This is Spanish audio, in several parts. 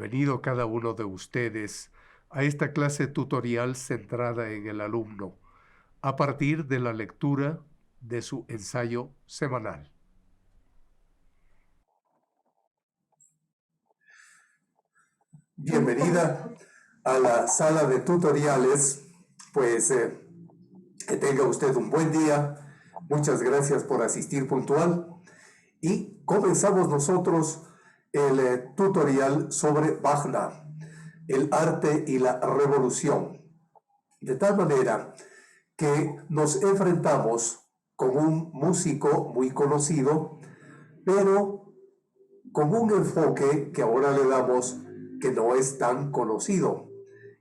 Bienvenido cada uno de ustedes a esta clase tutorial centrada en el alumno, a partir de la lectura de su ensayo semanal. Bienvenida a la sala de tutoriales. Pues que tenga usted un buen día. Muchas gracias por asistir puntual. Y comenzamos nosotros el tutorial sobre Wagner, el arte y la revolución. De tal manera que nos enfrentamos con un músico muy conocido, pero con un enfoque que ahora le damos que no es tan conocido.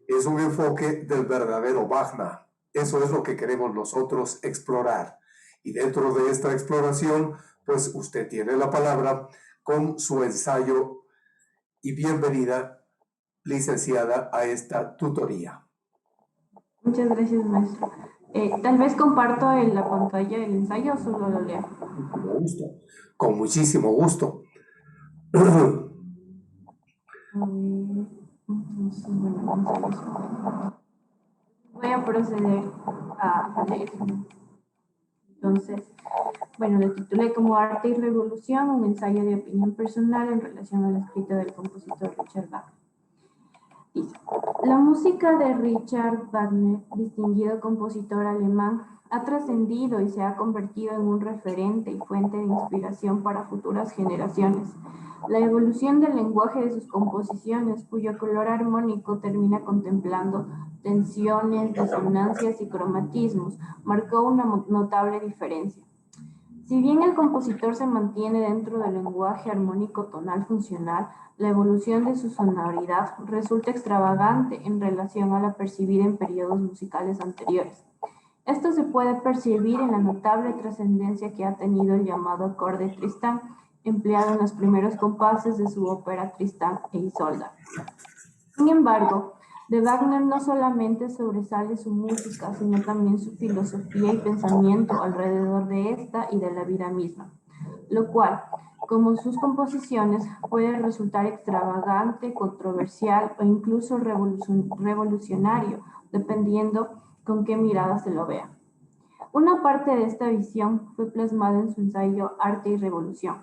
Es un enfoque del verdadero Wagner. Eso es lo que queremos nosotros explorar. Y dentro de esta exploración, pues usted tiene la palabra con su ensayo. Y bienvenida, licenciada, a esta tutoría. Muchas gracias, maestro. Tal vez comparto la pantalla del ensayo o solo lo leo. Con gusto. Con muchísimo gusto. Voy a proceder a leer. Entonces, bueno, lo titulé como Arte y Revolución, un ensayo de opinión personal en relación al escrito del compositor Richard Wagner. Dice, la música de Richard Wagner, distinguido compositor alemán, ha trascendido y se ha convertido en un referente y fuente de inspiración para futuras generaciones. La evolución del lenguaje de sus composiciones, cuyo color armónico termina contemplando tensiones, disonancias y cromatismos, marcó una notable diferencia. Si bien el compositor se mantiene dentro del lenguaje armónico tonal funcional, la evolución de su sonoridad resulta extravagante en relación a la percibida en periodos musicales anteriores. Esto se puede percibir en la notable trascendencia que ha tenido el llamado acorde Tristán, empleado en los primeros compases de su ópera Tristán e Isolda. Sin embargo, de Wagner no solamente sobresale su música, sino también su filosofía y pensamiento alrededor de esta y de la vida misma, lo cual, como sus composiciones, puede resultar extravagante, controversial o incluso revolucionario, dependiendo con qué mirada se lo vea. Una parte de esta visión fue plasmada en su ensayo Arte y Revolución,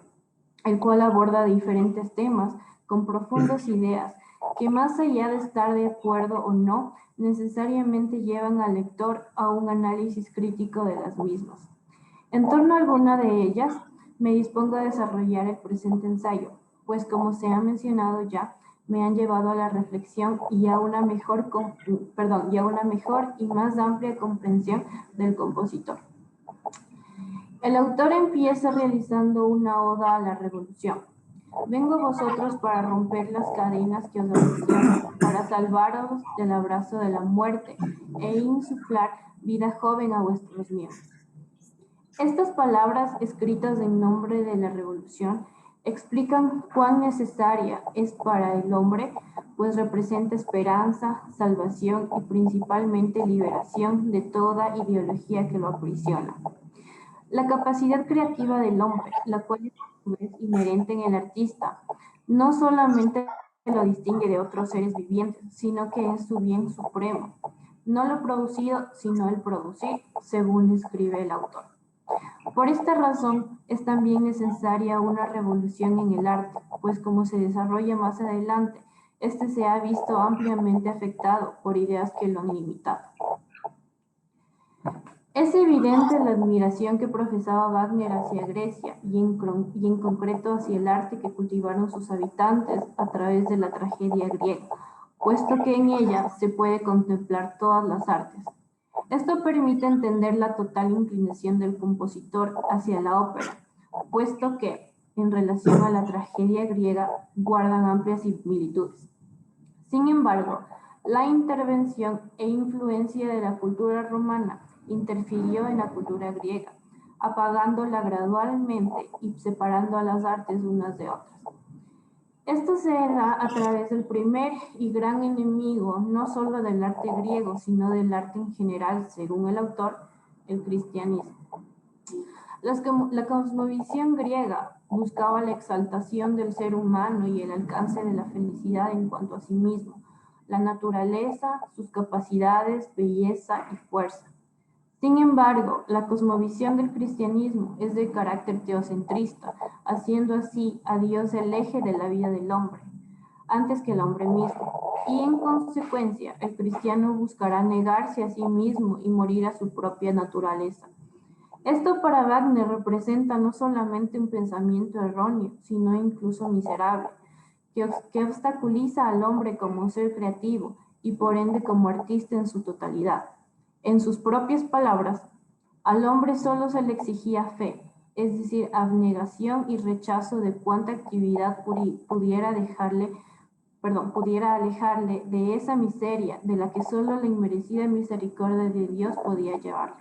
el cual aborda diferentes temas con profundas ideas que, más allá de estar de acuerdo o no, necesariamente llevan al lector a un análisis crítico de las mismas. En torno a alguna de ellas, me dispongo a desarrollar el presente ensayo, pues como se ha mencionado ya, me han llevado a la reflexión y a una mejor y más amplia comprensión del compositor. El autor empieza realizando una oda a la revolución. Vengo a vosotros para romper las cadenas que os aprisionan, para salvaros del abrazo de la muerte e insuflar vida joven a vuestros miembros. Estas palabras, escritas en nombre de la revolución, explican cuán necesaria es para el hombre, pues representa esperanza, salvación y principalmente liberación de toda ideología que lo aprisiona. La capacidad creativa del hombre, la cual es a su vez inherente en el artista, no solamente lo distingue de otros seres vivientes, sino que es su bien supremo. No lo producido, sino el producir, según escribe el autor. Por esta razón, es también necesaria una revolución en el arte, pues como se desarrolla más adelante, este se ha visto ampliamente afectado por ideas que lo han limitado. Es evidente la admiración que profesaba Wagner hacia Grecia y en concreto hacia el arte que cultivaron sus habitantes a través de la tragedia griega, puesto que en ella se puede contemplar todas las artes. Esto permite entender la total inclinación del compositor hacia la ópera, puesto que, en relación a la tragedia griega, guardan amplias similitudes. Sin embargo, la intervención e influencia de la cultura romana interfirió en la cultura griega, apagándola gradualmente y separando a las artes unas de otras. Esto se da a través del primer y gran enemigo, no solo del arte griego, sino del arte en general, según el autor, el cristianismo. La cosmovisión griega, buscaba la exaltación del ser humano y el alcance de la felicidad en cuanto a sí mismo, la naturaleza, sus capacidades, belleza y fuerza. Sin embargo, la cosmovisión del cristianismo es de carácter teocentrista, haciendo así a Dios el eje de la vida del hombre, antes que el hombre mismo. Y en consecuencia, el cristiano buscará negarse a sí mismo y morir a su propia naturaleza. Esto para Wagner representa no solamente un pensamiento erróneo, sino incluso miserable, que obstaculiza al hombre como ser creativo y por ende como artista en su totalidad. En sus propias palabras, al hombre solo se le exigía fe, es decir, abnegación y rechazo de cuanta actividad pudiera alejarle de esa miseria de la que solo la inmerecida misericordia de Dios podía llevarle.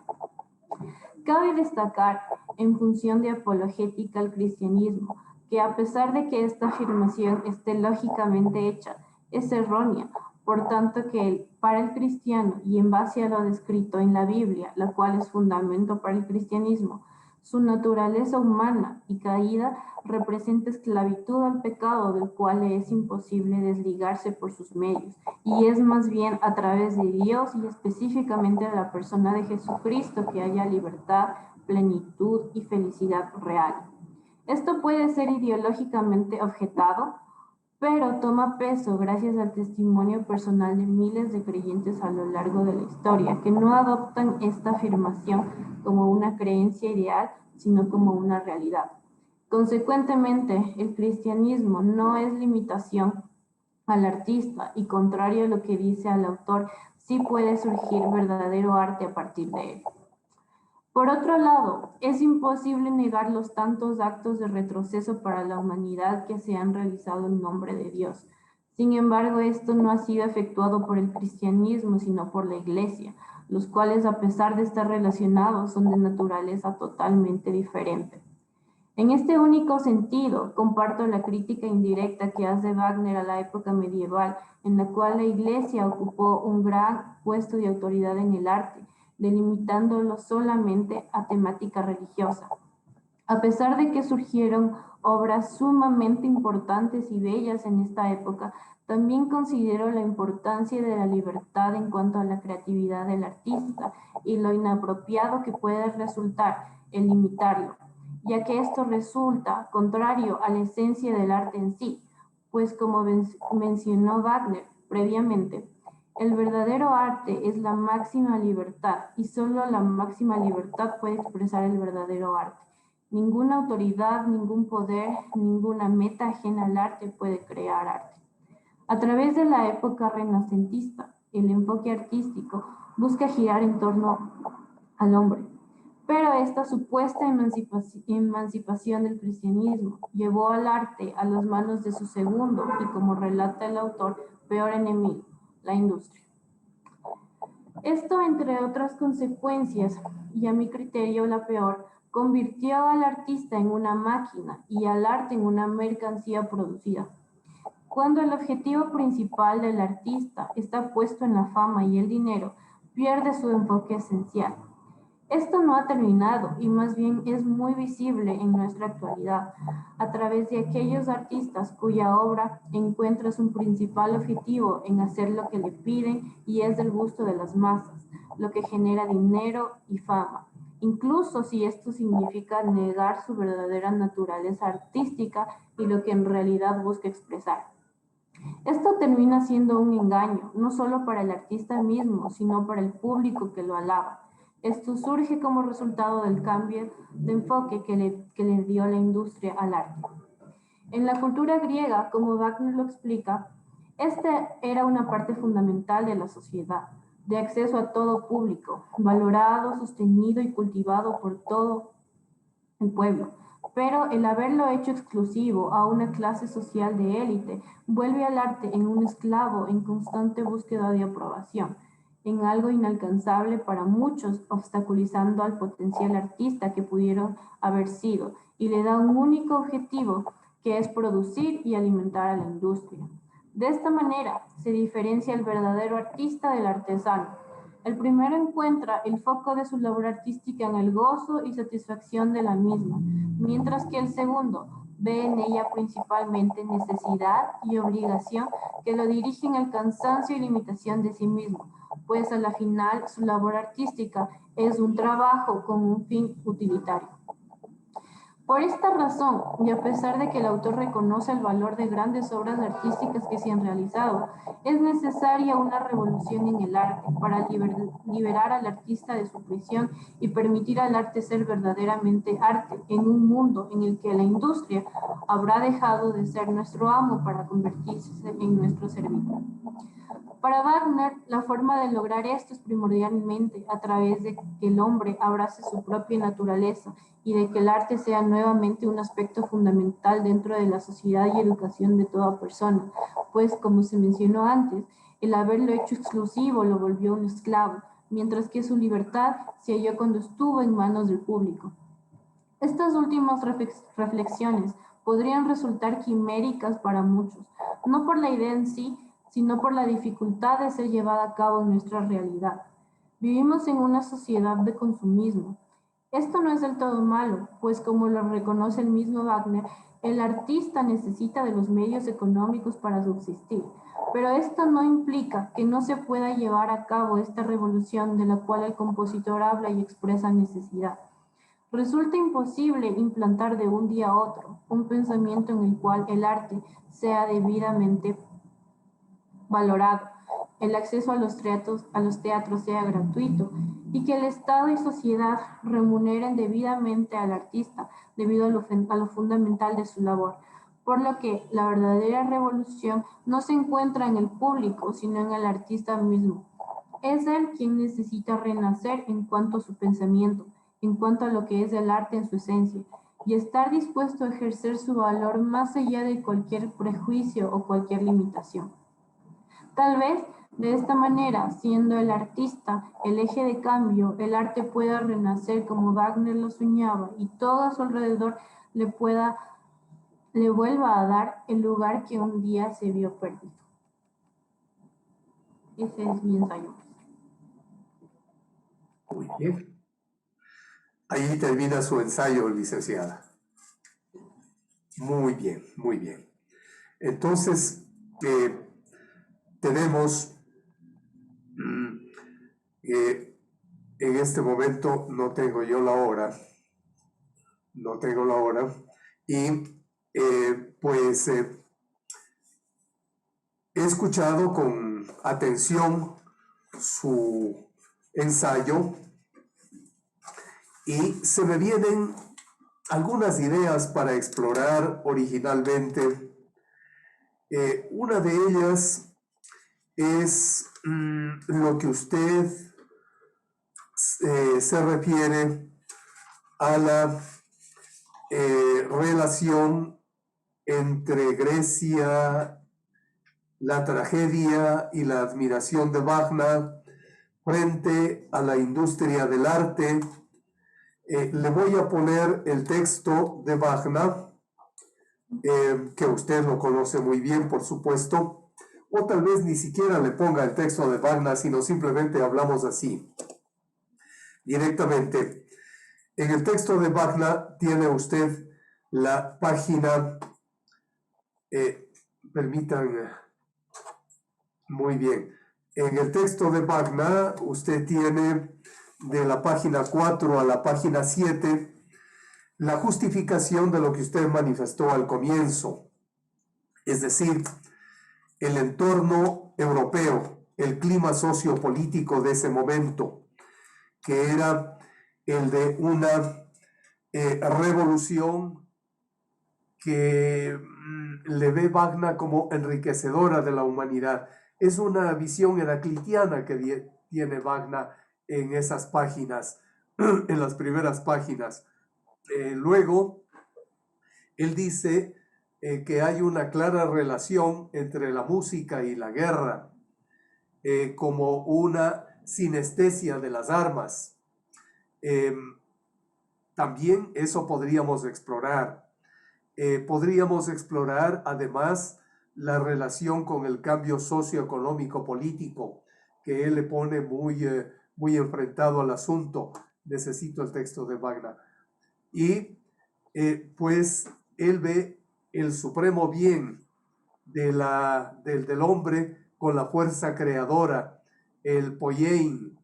Cabe destacar, en función de apologética al cristianismo, que a pesar de que esta afirmación esté lógicamente hecha, es errónea, por tanto que para el cristiano y en base a lo descrito en la Biblia, la cual es fundamento para el cristianismo, su naturaleza humana y caída representa esclavitud al pecado del cual le es imposible desligarse por sus medios, y es más bien a través de Dios y específicamente de la persona de Jesucristo que haya libertad, plenitud y felicidad real. Esto puede ser ideológicamente objetado, pero toma peso gracias al testimonio personal de miles de creyentes a lo largo de la historia, que no adoptan esta afirmación como una creencia ideal, sino como una realidad. Consecuentemente, el cristianismo no es limitación al artista y contrario a lo que dice al autor, sí puede surgir verdadero arte a partir de él. Por otro lado, es imposible negar los tantos actos de retroceso para la humanidad que se han realizado en nombre de Dios. Sin embargo, esto no ha sido efectuado por el cristianismo, sino por la Iglesia, los cuales, a pesar de estar relacionados, son de naturaleza totalmente diferente. En este único sentido, comparto la crítica indirecta que hace Wagner a la época medieval, en la cual la Iglesia ocupó un gran puesto de autoridad en el arte, delimitándolo solamente a temática religiosa. A pesar de que surgieron obras sumamente importantes y bellas en esta época, también considero la importancia de la libertad en cuanto a la creatividad del artista y lo inapropiado que puede resultar el limitarlo, ya que esto resulta contrario a la esencia del arte en sí, pues como mencionó Wagner previamente, el verdadero arte es la máxima libertad y solo la máxima libertad puede expresar el verdadero arte. Ninguna autoridad, ningún poder, ninguna meta ajena al arte puede crear arte. A través de la época renacentista, el enfoque artístico busca girar en torno al hombre, pero esta supuesta emancipación del cristianismo llevó al arte a las manos de su segundo y, como relata el autor, peor enemigo, la industria. Esto, entre otras consecuencias, y a mi criterio la peor, convirtió al artista en una máquina y al arte en una mercancía producida. Cuando el objetivo principal del artista está puesto en la fama y el dinero, pierde su enfoque esencial. Esto no ha terminado y más bien es muy visible en nuestra actualidad, a través de aquellos artistas cuya obra encuentra su principal objetivo en hacer lo que le piden y es del gusto de las masas, lo que genera dinero y fama, incluso si esto significa negar su verdadera naturaleza artística y lo que en realidad busca expresar. Esto termina siendo un engaño, no solo para el artista mismo, sino para el público que lo alaba. Esto surge como resultado del cambio de enfoque que le dio la industria al arte. En la cultura griega, como Wagner lo explica, esta era una parte fundamental de la sociedad, de acceso a todo público, valorado, sostenido y cultivado por todo el pueblo. Pero el haberlo hecho exclusivo a una clase social de élite vuelve al arte en un esclavo en constante búsqueda de aprobación, en algo inalcanzable para muchos, obstaculizando al potencial artista que pudieron haber sido, y le da un único objetivo, que es producir y alimentar a la industria. De esta manera se diferencia el verdadero artista del artesano. El primero encuentra el foco de su labor artística en el gozo y satisfacción de la misma, mientras que el segundo ve en ella principalmente necesidad y obligación que lo dirigen al cansancio y limitación de sí mismo, pues a la final su labor artística es un trabajo con un fin utilitario. Por esta razón, y a pesar de que el autor reconoce el valor de grandes obras artísticas que se han realizado, es necesaria una revolución en el arte para liberar al artista de su prisión y permitir al arte ser verdaderamente arte en un mundo en el que la industria habrá dejado de ser nuestro amo para convertirse en nuestro servidor. Para Wagner, la forma de lograr esto es primordialmente a través de que el hombre abrace su propia naturaleza y de que el arte sea nuevamente un aspecto fundamental dentro de la sociedad y educación de toda persona, pues, como se mencionó antes, el haberlo hecho exclusivo lo volvió un esclavo, mientras que su libertad se halló cuando estuvo en manos del público. Estas últimas reflexiones podrían resultar quiméricas para muchos, no por la idea en sí, sino por la dificultad de ser llevada a cabo en nuestra realidad. Vivimos en una sociedad de consumismo. Esto no es del todo malo, pues como lo reconoce el mismo Wagner, el artista necesita de los medios económicos para subsistir, pero esto no implica que no se pueda llevar a cabo esta revolución de la cual el compositor habla y expresa necesidad. Resulta imposible implantar de un día a otro un pensamiento en el cual el arte sea debidamente valorado, el acceso a los teatros sea gratuito y que el Estado y sociedad remuneren debidamente al artista debido a lo fundamental de su labor. Por lo que la verdadera revolución no se encuentra en el público, sino en el artista mismo. Es él quien necesita renacer en cuanto a su pensamiento, en cuanto a lo que es el arte en su esencia, y estar dispuesto a ejercer su valor más allá de cualquier prejuicio o cualquier limitación. Tal vez de esta manera, siendo el artista el eje de cambio, el arte pueda renacer como Wagner lo soñaba y todo a su alrededor le vuelva a dar el lugar que un día se vio perdido. Ese es mi ensayo. Muy bien. Ahí termina su ensayo, licenciada. Muy bien, muy bien. Entonces, tenemos en este momento no tengo yo la hora, y pues he escuchado con atención su ensayo y se me vienen algunas ideas para explorar originalmente. Una de ellas es lo que usted se refiere a la relación entre Grecia, la tragedia y la admiración de Wagner frente a la industria del arte. Le voy a poner el texto de Wagner, que usted lo conoce muy bien, por supuesto, o tal vez ni siquiera le ponga el texto de Wagner, sino simplemente hablamos así, directamente. En el texto de Wagner tiene usted la página, permítanme, muy bien. En el texto de Wagner usted tiene de la página 4 a la página 7 la justificación de lo que usted manifestó al comienzo, es decir, el entorno europeo, el clima sociopolítico de ese momento, que era el de una revolución que le ve Wagner como enriquecedora de la humanidad. Es una visión heraclitiana que tiene Wagner en esas páginas, en las primeras páginas. Luego, él dice que hay una clara relación entre la música y la guerra, como una sinestesia de las armas. También eso podríamos explorar. Podríamos explorar además la relación con el cambio socioeconómico político que él le pone muy enfrentado al asunto. Necesito el texto de Wagner. Y pues él ve el supremo bien del hombre con la fuerza creadora, el poiein.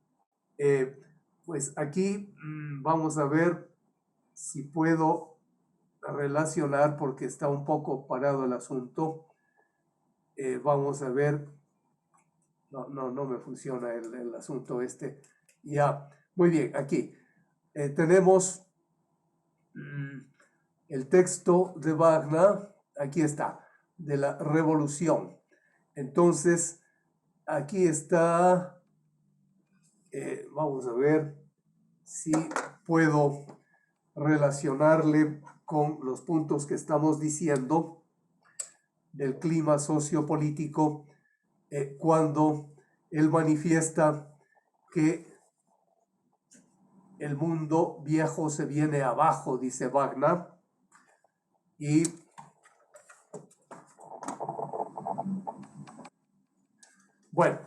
Pues aquí vamos a ver si puedo relacionar, porque está un poco parado el asunto. Vamos a ver. No me funciona el asunto este. Ya, muy bien, aquí tenemos el texto de Wagner, aquí está, de la Revolución. Entonces, aquí está, vamos a ver si puedo relacionarle con los puntos que estamos diciendo del clima sociopolítico, cuando él manifiesta que el mundo viejo se viene abajo, dice Wagner, y bueno,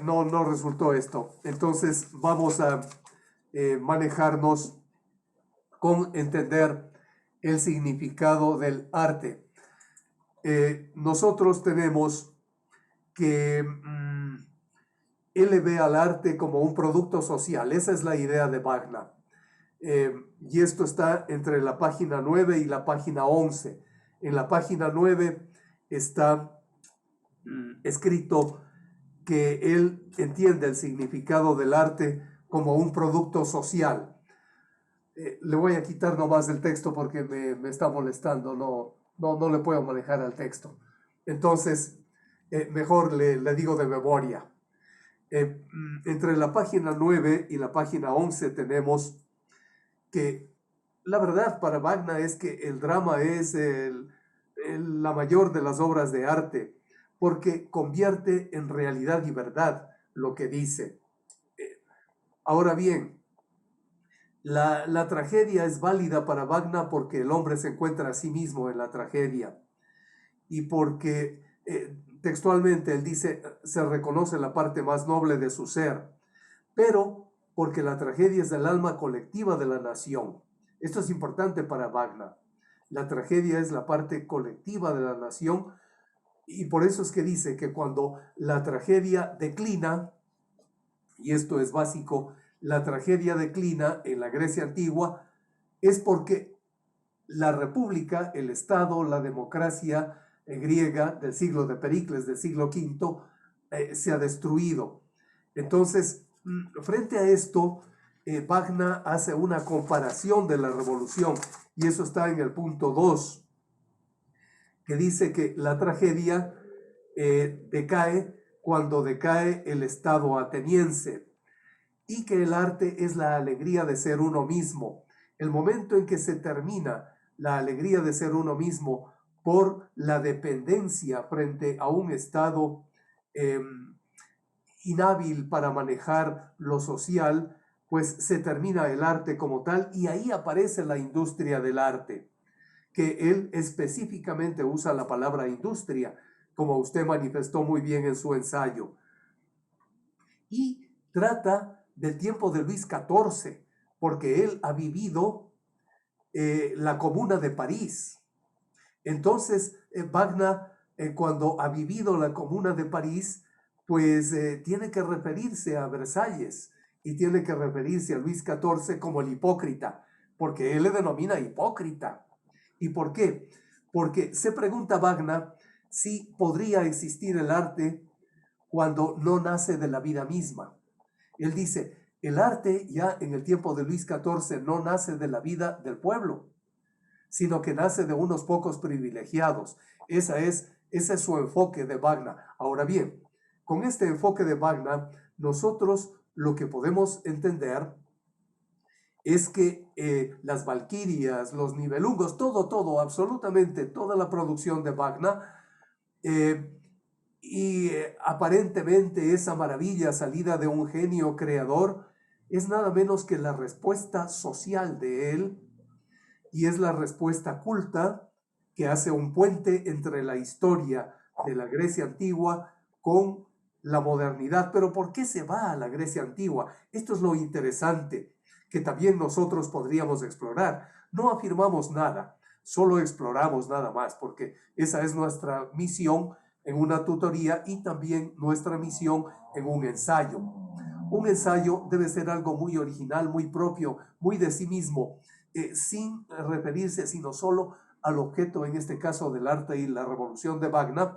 no resultó esto. Entonces vamos a manejarnos con entender el significado del arte. Nosotros tenemos que él ve al arte como un producto social. Esa es la idea de Wagner. Y esto está entre la página 9 y la página 11. En la página 9 está escrito que él entiende el significado del arte como un producto social. Le voy a quitar nomás el texto porque me está molestando, no le puedo manejar al texto. Entonces, mejor le digo de memoria. Entre la página 9 y la página 11 tenemos que la verdad para Wagner es que el drama es la mayor de las obras de arte, porque convierte en realidad y verdad lo que dice. Ahora bien, la tragedia es válida para Wagner porque el hombre se encuentra a sí mismo en la tragedia y porque textualmente él dice, se reconoce la parte más noble de su ser, pero porque la tragedia es del alma colectiva de la nación. Esto es importante para Wagner. La tragedia es la parte colectiva de la nación y por eso es que dice que cuando la tragedia declina, y esto es básico, la tragedia declina en la Grecia antigua, es porque la república, el Estado, la democracia griega del siglo de Pericles, del siglo V, se ha destruido. Entonces, frente a esto, Wagner hace una comparación de la revolución, y eso está en el punto 2, que dice que la tragedia decae cuando decae el Estado ateniense, y que el arte es la alegría de ser uno mismo. El momento en que se termina la alegría de ser uno mismo por la dependencia frente a un Estado inhábil para manejar lo social, pues se termina el arte como tal y ahí aparece la industria del arte, que él específicamente usa la palabra industria, como usted manifestó muy bien en su ensayo. Y trata del tiempo de Luis XIV, porque él ha vivido la Comuna de París. Entonces, Wagner, cuando ha vivido la Comuna de París, pues tiene que referirse a Versalles y tiene que referirse a Luis XIV como el hipócrita, porque él le denomina hipócrita. ¿Y por qué? Porque se pregunta Wagner si podría existir el arte cuando no nace de la vida misma. Él dice, el arte ya en el tiempo de Luis XIV no nace de la vida del pueblo, sino que nace de unos pocos privilegiados. Ese es su enfoque de Wagner. Ahora bien, con este enfoque de Wagner, nosotros lo que podemos entender es que las valquirias, los nibelungos, todo, absolutamente toda la producción de Wagner, aparentemente esa maravilla salida de un genio creador, es nada menos que la respuesta social de él, y es la respuesta culta que hace un puente entre la historia de la Grecia antigua con la modernidad. Pero ¿por qué se va a la Grecia antigua? Esto es lo interesante que también nosotros podríamos explorar. No afirmamos nada, solo exploramos nada más, porque esa es nuestra misión en una tutoría y también nuestra misión en un ensayo. Un ensayo debe ser algo muy original, muy propio, muy de sí mismo, sin referirse sino solo al objeto, en este caso del arte y la revolución de Wagner,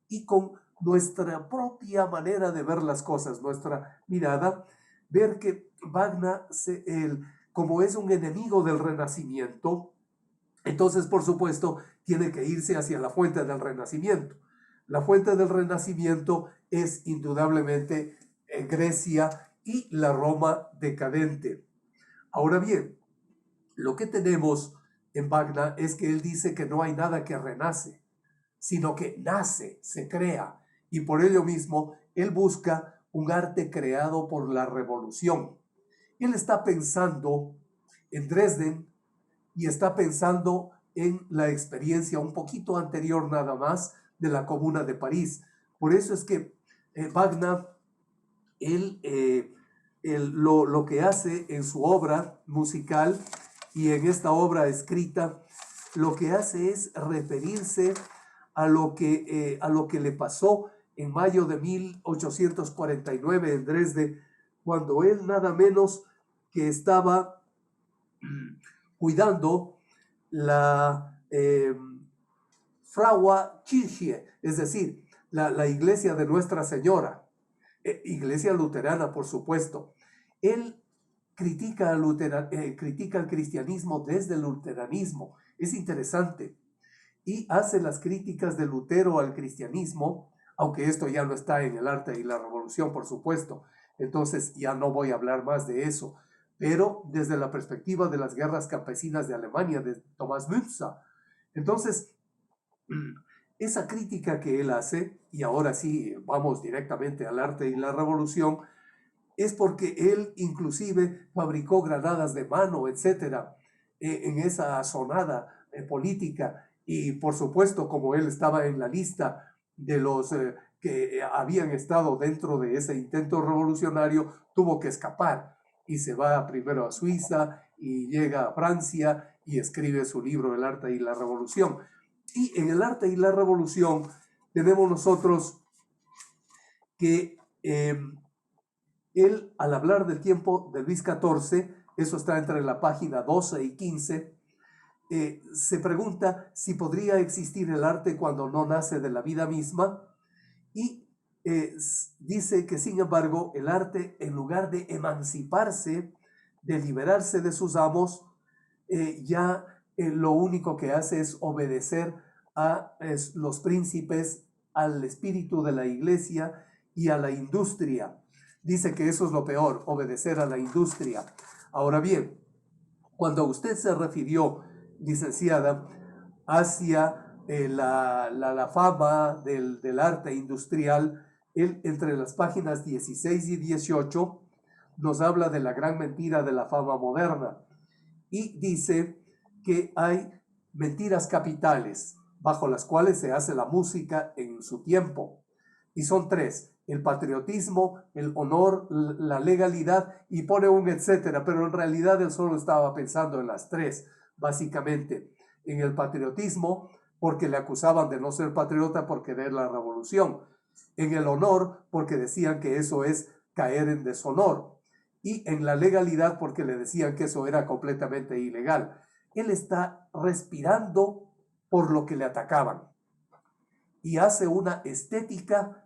y con nuestra propia manera de ver las cosas, nuestra mirada, ver que Wagner, como es un enemigo del Renacimiento, entonces, por supuesto, tiene que irse hacia la fuente del Renacimiento. La fuente del Renacimiento es indudablemente Grecia y la Roma decadente. Ahora bien, lo que tenemos en Wagner es que él dice que no hay nada que renace, sino que nace, se crea, y por ello mismo él busca un arte creado por la revolución. Él está pensando en Dresden y está pensando en la experiencia un poquito anterior nada más de la Comuna de París. Por eso es que Wagner, lo que hace en su obra musical y en esta obra escrita, lo que hace es referirse a lo que le pasó en mayo de 1849 en Dresde, cuando él nada menos que estaba cuidando la Fraua Kirche, es decir, la iglesia de Nuestra Señora, iglesia luterana, por supuesto. Él critica el cristianismo desde el luteranismo. Es interesante. Y hace las críticas de Lutero al cristianismo, aunque esto ya no está en el arte y la revolución, por supuesto. Entonces ya no voy a hablar más de eso. Pero desde la perspectiva de las guerras campesinas de Alemania, de Thomas Müntzer. Entonces, esa crítica que él hace, y ahora sí vamos directamente al arte y la revolución, es porque él inclusive fabricó granadas de mano, etcétera, en esa sonada política. Y por supuesto, como él estaba en la lista de los que habían estado dentro de ese intento revolucionario, tuvo que escapar y se va primero a Suiza y llega a Francia y escribe su libro El arte y la revolución. Y en El arte y la revolución tenemos nosotros que él, al hablar del tiempo de Luis XIV, eso está entre la página 12 y 15, se pregunta si podría existir el arte cuando no nace de la vida misma, y dice que, sin embargo, el arte, en lugar de emanciparse, de liberarse de sus amos, lo único que hace es obedecer a los príncipes, al espíritu de la iglesia y a la industria. Dice que eso es lo peor, obedecer a la industria. Ahora bien, cuando usted se refirió, licenciada, hacia la fama del arte industrial, él, entre las páginas 16 y 18 nos habla de la gran mentira de la fama moderna y dice que hay mentiras capitales bajo las cuales se hace la música en su tiempo. Y son tres: el patriotismo, el honor, la legalidad, y pone un etcétera, pero en realidad él solo estaba pensando en las tres, básicamente. En el patriotismo, porque le acusaban de no ser patriota por querer la revolución. En el honor, porque decían que eso es caer en deshonor. Y en la legalidad, porque le decían que eso era completamente ilegal. Él está respirando por lo que le atacaban y hace una estética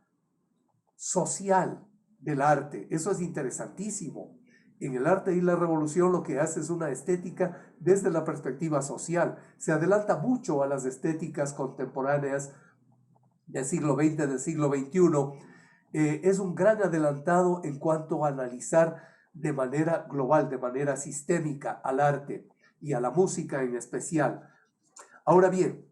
social del arte. Eso es interesantísimo. En el arte y la revolución lo que hace es una estética desde la perspectiva social. Se adelanta mucho a las estéticas contemporáneas del siglo XX, del siglo XXI. Es un gran adelantado en cuanto a analizar de manera global, de manera sistémica al arte y a la música en especial. Ahora bien,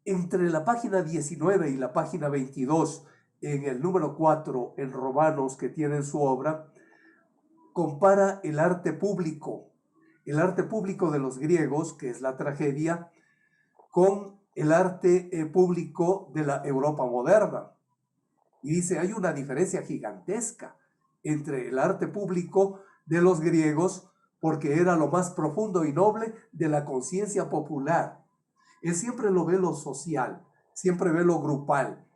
entre la página 19 y la página 22, en el número 4, en Romanos, que tiene en su obra, compara el arte público de los griegos, que es la tragedia, con el arte público de la Europa moderna. Y dice, hay una diferencia gigantesca entre el arte público de los griegos, porque era lo más profundo y noble de la conciencia popular. Él siempre lo ve lo social, siempre ve lo grupal,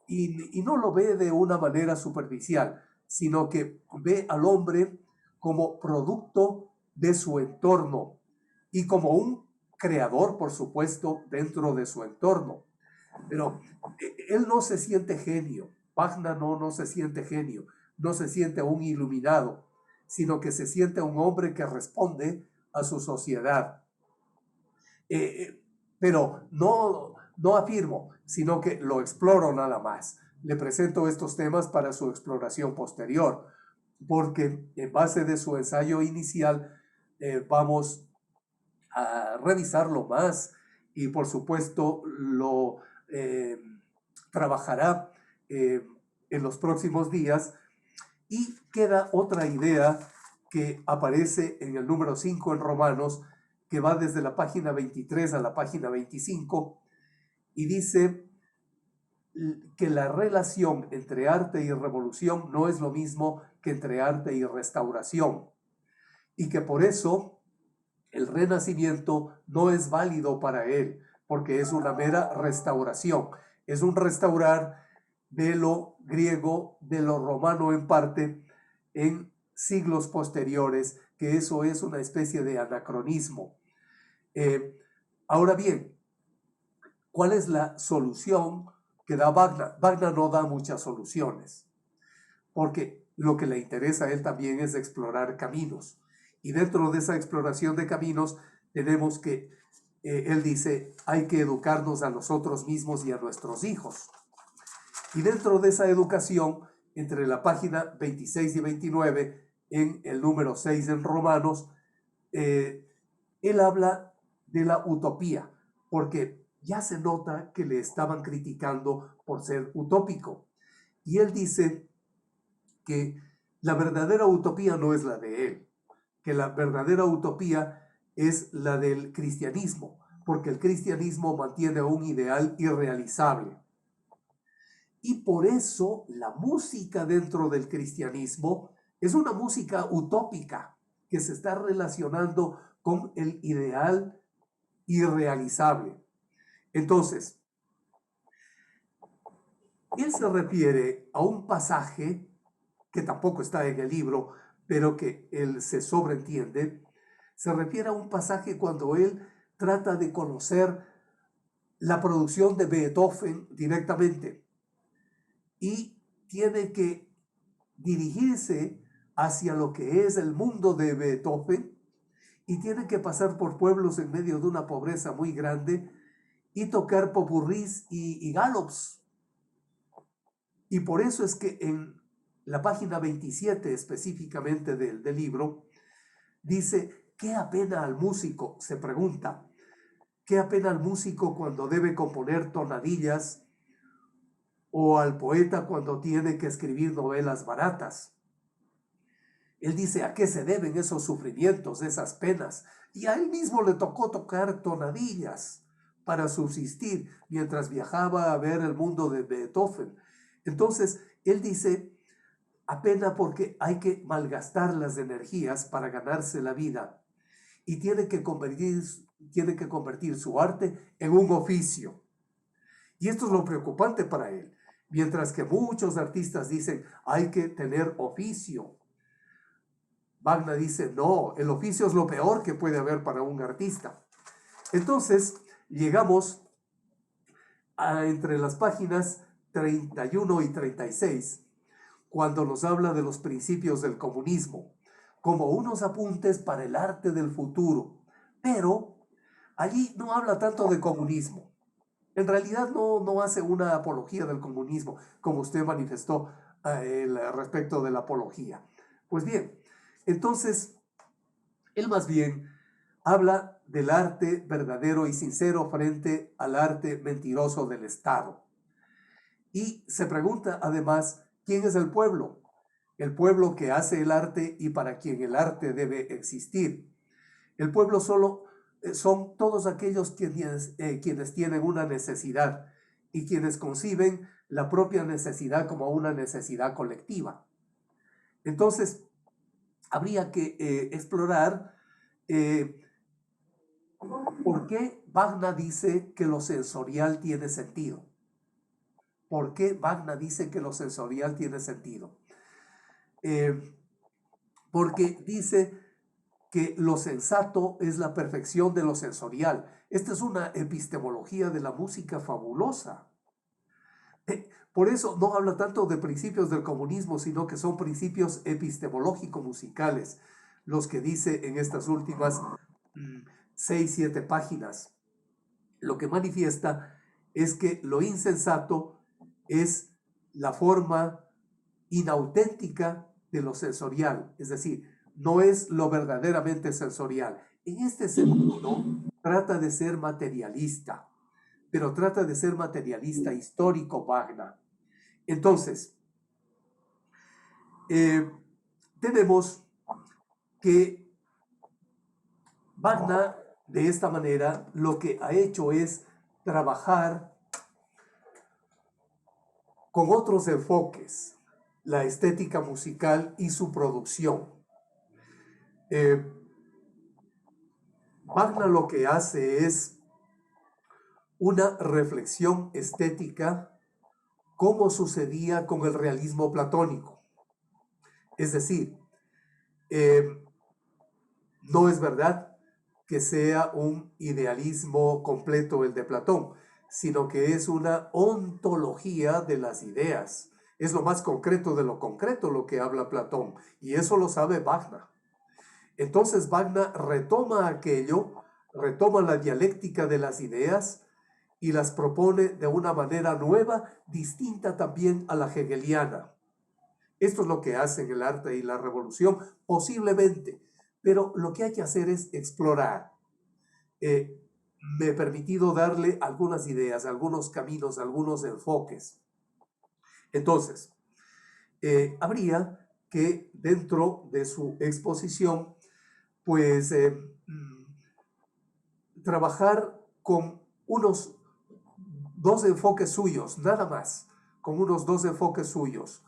y no lo ve de una manera superficial, sino que ve al hombre como producto de su entorno y como un creador, por supuesto, dentro de su entorno. Pero él no se siente genio. Wagner no se siente genio, no se siente un iluminado, sino que se siente un hombre que responde a su sociedad. Pero no afirmo, sino que lo exploro nada más. Le presento estos temas para su exploración posterior, porque en base de su ensayo inicial vamos a revisarlo más y por supuesto lo trabajará en los próximos días. Y queda otra idea que aparece en el número 5 en Romanos, que va desde la página 23 a la página 25, y dice que la relación entre arte y revolución no es lo mismo que entre arte y restauración, y que por eso el Renacimiento no es válido para él, porque es una mera restauración, es un restaurar de lo griego, de lo romano en parte, en siglos posteriores, que eso es una especie de anacronismo. Ahora bien, ¿cuál es la solución que da Wagner? Wagner no da muchas soluciones, porque lo que le interesa a él también es explorar caminos. Y dentro de esa exploración de caminos tenemos que, él dice, hay que educarnos a nosotros mismos y a nuestros hijos. Y dentro de esa educación, entre la página 26 y 29, en el número 6 en Romanos, él habla de la utopía, porque ya se nota que le estaban criticando por ser utópico. Y él dice que la verdadera utopía no es la de él, que la verdadera utopía es la del cristianismo, porque el cristianismo mantiene un ideal irrealizable. Y por eso la música dentro del cristianismo es una música utópica que se está relacionando con el ideal irrealizable. Entonces, él se refiere a un pasaje que tampoco está en el libro, pero que él se sobreentiende. Se refiere a un pasaje cuando él trata de conocer la producción de Beethoven directamente y tiene que dirigirse hacia lo que es el mundo de Beethoven y tiene que pasar por pueblos en medio de una pobreza muy grande y tocar popurrís y galops. Y por eso es que en la página 27 específicamente del libro dice, ¿qué apena al músico? Se pregunta, ¿qué apena al músico cuando debe componer tonadillas o al poeta cuando tiene que escribir novelas baratas? Él dice, ¿a qué se deben esos sufrimientos, esas penas? Y a él mismo le tocó tocar tonadillas para subsistir mientras viajaba a ver el mundo de Beethoven. Entonces, él dice, apena porque hay que malgastar las energías para ganarse la vida y tiene que convertir su arte en un oficio. Y esto es lo preocupante para él. Mientras que muchos artistas dicen, hay que tener oficio, Wagner dice, no, el oficio es lo peor que puede haber para un artista. Entonces, llegamos a entre las páginas 31 y 36, cuando nos habla de los principios del comunismo, como unos apuntes para el arte del futuro. Pero allí no habla tanto de comunismo. En realidad no hace una apología del comunismo, como usted manifestó respecto de la apología. Pues bien, entonces, él más bien habla del arte verdadero y sincero frente al arte mentiroso del Estado. Y se pregunta además, ¿quién es el pueblo? El pueblo que hace el arte y para quien el arte debe existir. El pueblo solo son todos aquellos quienes tienen una necesidad y quienes conciben la propia necesidad como una necesidad colectiva. Entonces, habría que explorar por qué Wagner dice que lo sensorial tiene sentido. ¿Por qué Wagner dice que lo sensorial tiene sentido? Porque dice que lo sensato es la perfección de lo sensorial. Esta es una epistemología de la música fabulosa. Por eso no habla tanto de principios del comunismo, sino que son principios epistemológico-musicales, los que dice en estas últimas 6-7 páginas. Lo que manifiesta es que lo insensato es la forma inauténtica de lo sensorial, es decir, no es lo verdaderamente sensorial. En este sentido, trata de ser materialista, pero trata de ser materialista histórico Wagner. Entonces, tenemos que Wagner, de esta manera, lo que ha hecho es trabajar con otros enfoques, la estética musical y su producción. Wagner lo que hace es una reflexión estética como sucedía con el realismo platónico. Es decir, no es verdad que sea un idealismo completo el de Platón, sino que es una ontología de las ideas. Es lo más concreto de lo concreto lo que habla Platón, y eso lo sabe Wagner. Entonces Wagner retoma aquello, retoma la dialéctica de las ideas y las propone de una manera nueva, distinta también a la hegeliana. Esto es lo que hace en el arte y la revolución, posiblemente, pero lo que hay que hacer es explorar. Me he permitido darle algunas ideas, algunos caminos, algunos enfoques. Entonces, habría que dentro de su exposición, pues, trabajar con unos 2 enfoques suyos, nada más, con unos 2 enfoques suyos.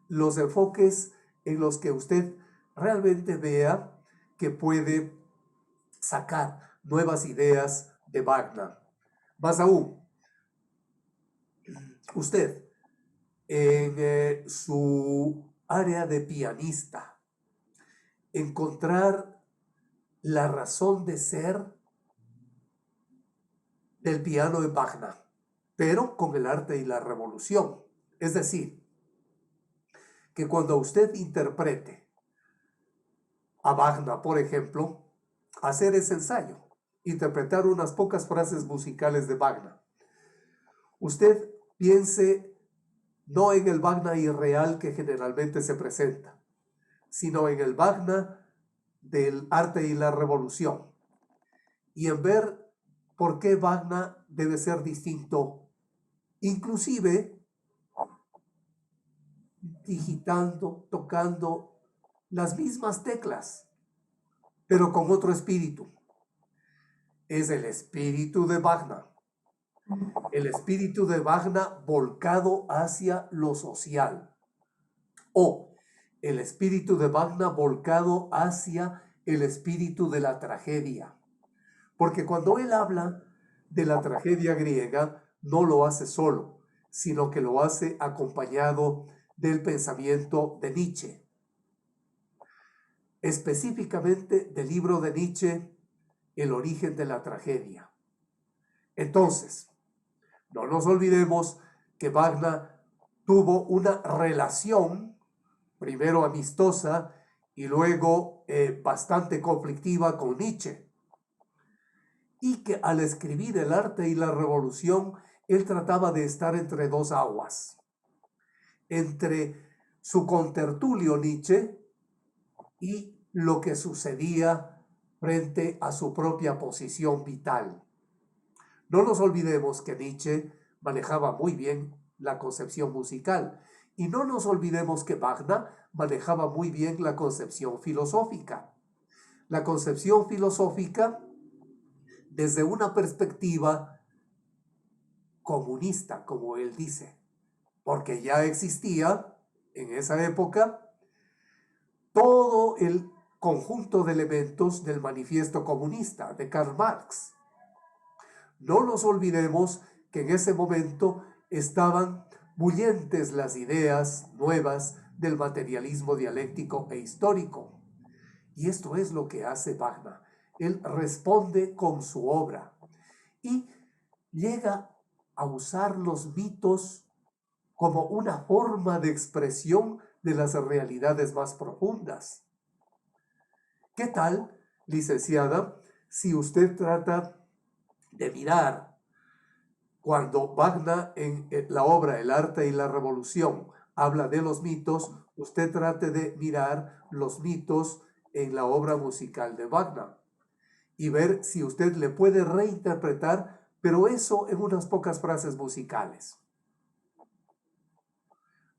Los enfoques en los que usted realmente vea que puede sacar nuevas ideas de Wagner. Más aún, usted en su área de pianista, encontrar la razón de ser del piano en Wagner, pero con el arte y la revolución. Es decir, que cuando usted interprete a Wagner, por ejemplo, hacer ese ensayo, interpretar unas pocas frases musicales de Wagner, usted piense no en el Wagner irreal que generalmente se presenta, sino en el Wagner del arte y la revolución, y en ver por qué Wagner debe ser distinto, inclusive digitando, tocando las mismas teclas, pero con otro espíritu. Es el espíritu de Wagner. El espíritu de Wagner volcado hacia lo social. O el espíritu de Wagner volcado hacia el espíritu de la tragedia. Porque cuando él habla de la tragedia griega, no lo hace solo, sino que lo hace acompañado del pensamiento de Nietzsche. Específicamente del libro de Nietzsche, El origen de la tragedia. Entonces, no nos olvidemos que Wagner tuvo una relación, primero amistosa y luego bastante conflictiva con Nietzsche. Y que al escribir El arte y la revolución, él trataba de estar entre 2 aguas. Entre su contertulio Nietzsche y lo que sucedía frente a su propia posición vital. No nos olvidemos que Nietzsche manejaba muy bien la concepción musical y no nos olvidemos que Wagner manejaba muy bien la concepción filosófica. La concepción filosófica desde una perspectiva comunista, como él dice, porque ya existía en esa época todo el conjunto de elementos del manifiesto comunista de Karl Marx. No nos olvidemos que en ese momento estaban bullentes las ideas nuevas del materialismo dialéctico e histórico. Y esto es lo que hace Wagner. Él responde con su obra y llega a usar los mitos como una forma de expresión de las realidades más profundas. ¿Qué tal, licenciada, si usted trata de mirar cuando Wagner en la obra El arte y la revolución habla de los mitos, usted trate de mirar los mitos en la obra musical de Wagner y ver si usted le puede reinterpretar, pero eso en unas pocas frases musicales.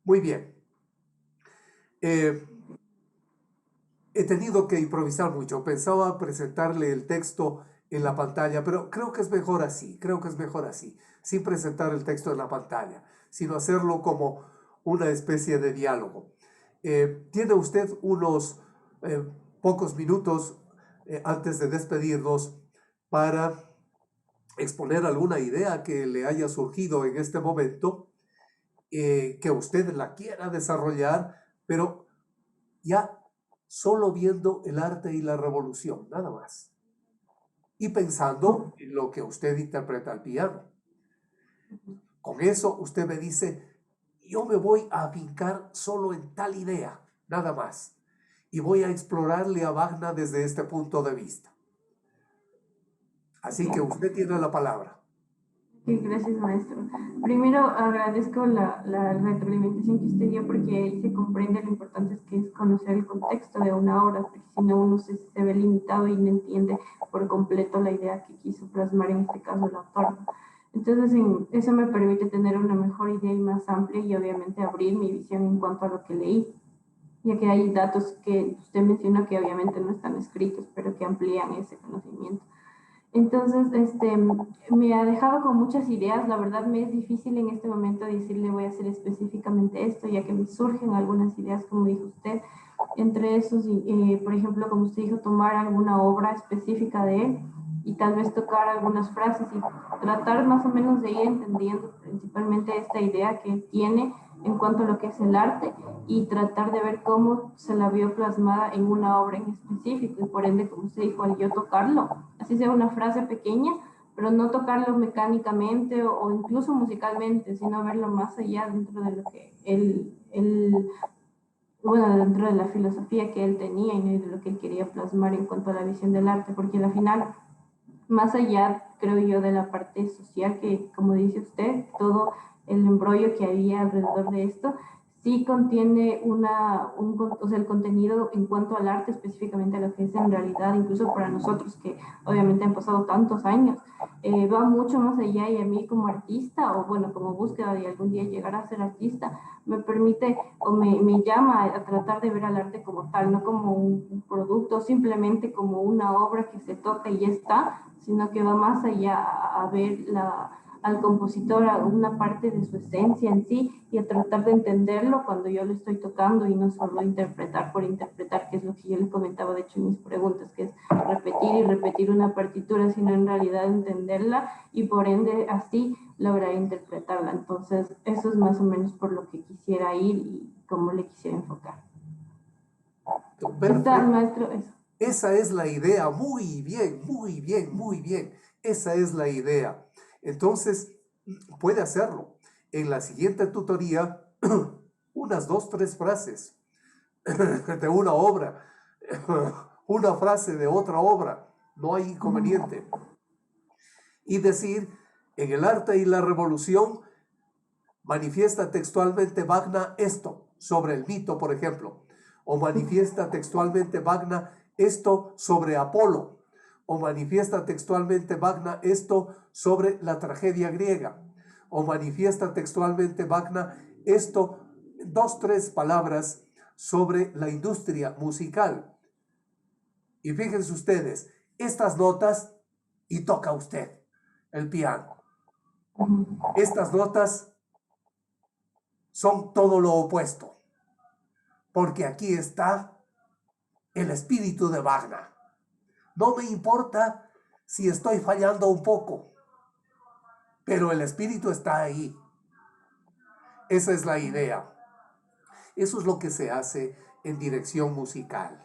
Muy bien. He tenido que improvisar mucho. Pensaba presentarle el texto en la pantalla, pero creo que es mejor así, sin presentar el texto en la pantalla, sino hacerlo como una especie de diálogo. Tiene usted unos pocos minutos antes de despedirnos para exponer alguna idea que le haya surgido en este momento, que usted la quiera desarrollar, pero ya solo viendo el arte y la revolución, nada más. Y pensando en lo que usted interpreta al piano. Con eso usted me dice, yo me voy a afincar solo en tal idea, nada más. Y voy a explorarle a Wagner desde este punto de vista. Así que usted tiene la palabra. Sí, gracias, maestro. Primero agradezco la retroalimentación que usted dio, porque ahí se comprende lo importante que es conocer el contexto de una obra, porque si no uno se ve limitado y no entiende por completo la idea que quiso plasmar, en este caso el autor. Entonces, eso me permite tener una mejor idea y más amplia, y obviamente abrir mi visión en cuanto a lo que leí, ya que hay datos que usted mencionó que obviamente no están escritos, pero que amplían ese conocimiento. Entonces, me ha dejado con muchas ideas. La verdad me es difícil en este momento decirle voy a hacer específicamente esto, ya que me surgen algunas ideas, como dijo usted. Entre esos, por ejemplo, como usted dijo, tomar alguna obra específica de él y tal vez tocar algunas frases y tratar más o menos de ir entendiendo principalmente esta idea que tiene en cuanto a lo que es el arte, y tratar de ver cómo se la vio plasmada en una obra en específico, y por ende, como usted dijo, al yo tocarlo, así sea una frase pequeña, pero no tocarlo mecánicamente o incluso musicalmente, sino verlo más allá dentro de lo que bueno, dentro de la filosofía que él tenía y de lo que él quería plasmar en cuanto a la visión del arte, porque al final, más allá, creo yo, de la parte social, que como dice usted, todo el embrollo que había alrededor de esto, sí contiene o sea, el contenido en cuanto al arte, específicamente a lo que es en realidad, incluso para nosotros que obviamente han pasado tantos años, va mucho más allá, y a mí como artista, o bueno, como búsqueda de algún día llegar a ser artista, me permite o me llama a tratar de ver al arte como tal, no como un producto, simplemente como una obra que se toca y ya está, sino que va más allá a ver al compositor, a una parte de su esencia en sí, y a tratar de entenderlo cuando yo lo estoy tocando, y no solo interpretar por interpretar, que es lo que yo le comentaba de hecho en mis preguntas, que es repetir y repetir una partitura, sino en realidad entenderla y por ende así lograr interpretarla. Entonces eso es más o menos por lo que quisiera ir y cómo le quisiera enfocar. Perfecto. ¿Está, maestro? Eso. Esa es la idea. Muy bien. Esa es la idea. Entonces, puede hacerlo. En la siguiente tutoría, unas 2, 3 frases de una obra, una frase de otra obra, no hay inconveniente. Y decir, en el arte y la revolución, manifiesta textualmente Wagner esto sobre el mito, por ejemplo, o manifiesta textualmente Wagner esto sobre Apolo, o manifiesta textualmente Wagner esto sobre la tragedia griega, o manifiesta textualmente Wagner esto, 2, 3 palabras sobre la industria musical. Y fíjense ustedes, estas notas y toca usted el piano. Ujú. Estas notas son todo lo opuesto, porque aquí está el espíritu de Wagner. No me importa si estoy fallando un poco, pero el espíritu está ahí. Esa es la idea. Eso es lo que se hace en dirección musical.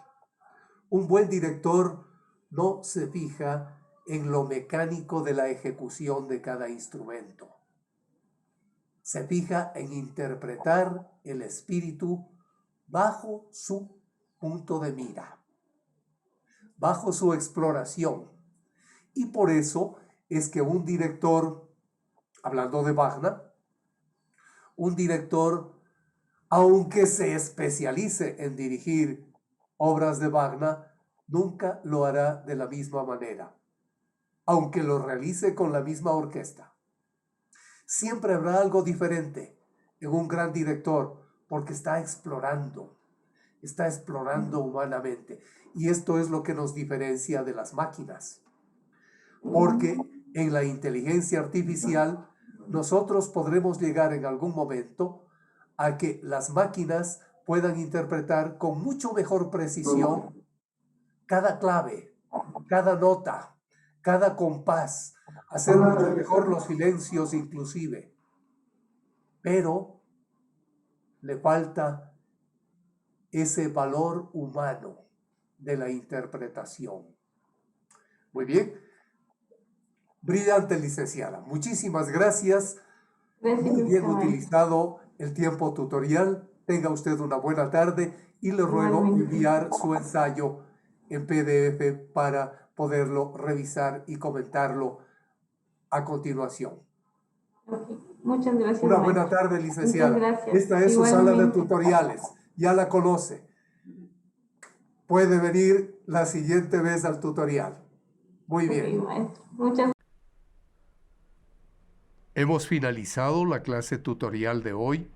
Un buen director no se fija en lo mecánico de la ejecución de cada instrumento. Se fija en interpretar el espíritu bajo su punto de mira, bajo su exploración. Y por eso es que un director, hablando de Wagner, un director, aunque se especialice en dirigir obras de Wagner, nunca lo hará de la misma manera, aunque lo realice con la misma orquesta. Siempre habrá algo diferente en un gran director, porque está explorando humanamente. Y esto es lo que nos diferencia de las máquinas, porque en la inteligencia artificial nosotros podremos llegar en algún momento a que las máquinas puedan interpretar con mucho mejor precisión cada clave, cada nota, cada compás, hacer mucho mejor los silencios inclusive. Pero le falta ese valor humano de la interpretación. Muy bien. Brillante, licenciada. Muchísimas gracias. Gracias, Muy bien doctor. utilizado el tiempo tutorial. Tenga usted una buena tarde y le ruego Igualmente. enviar su ensayo en PDF para poderlo revisar y comentarlo a continuación. Ok. Muchas gracias, Una buena maestro. tarde, licenciada. Muchas gracias. Esta es su sala de Igualmente. tutoriales. Ya la conoce. Puede venir la siguiente vez al tutorial. Muy bien. Ok, maestro. Muchas Hemos finalizado la clase tutorial de hoy.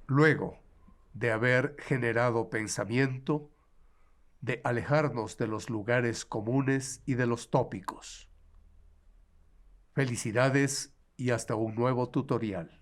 Luego de haber generado pensamiento, de alejarnos de los lugares comunes y de los tópicos. Felicidades y hasta un nuevo tutorial.